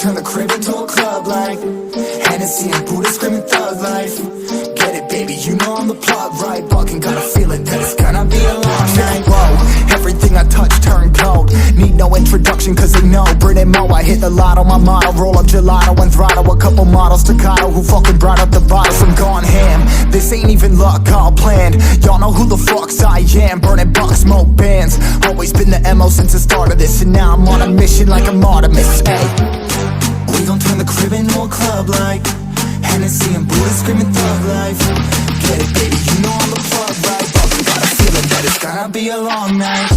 turn the crib into a club like Hennessy and Buddha screaming thug life. Get it, baby, you know I'm the plug, right? Fucking got a feeling that it's gonna be a long night. Whoa, everything I touch turn cold. Need no introduction cause they know Brit and Mo, I hit the lotto, my motto. Roll up gelato and throttle a couple models staccato who fucking brought up the bottles. I'm gone ham, this ain't even luck, all planned. Y'all know who the fucks I am. Burning bucks, smoke bands. Always been the MO since the start of this, and now I'm on a mission like I'm Artemis. Hey, we gon' turn the crib into a club like Hennessy and Buddha screaming thug life. Get it, baby, you know I'm the plug, right? Fucking got a feeling that it's gonna be a long night.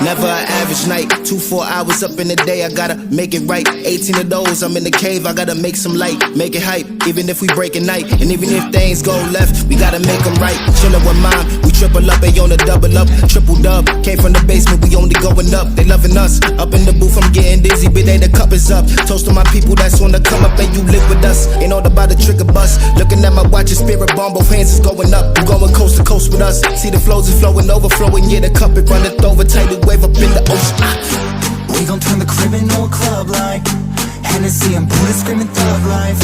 Never an average night, 2-4 hours up in the day, I gotta make it right. 18 of those, I'm in the cave, I gotta make some light, make it hype, even if we break a night. And even if things go left, we gotta make them right. Chillin' with mine, we triple up, they on the double up, triple dub. Came from the basement, we only going up, they loving us. Up in the booth, I'm getting dizzy, but they the cup is up. Toast to my people that's on the come up, and you live with us. Ain't all about the trigger bus. Looking at my watch, your spirit bomb, both hands is going up. You going coast to coast with us. See the flows is flowing, overflowing, yeah, the cup it runneth over, tidal wave up in the ocean. We gon' turn the crib into a club like Hennessy and Buddha screaming thug life.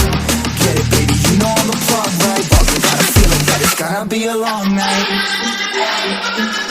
Get it, baby, you know I'm the plug, right? Fucking got a feeling that it's gonna be a long night.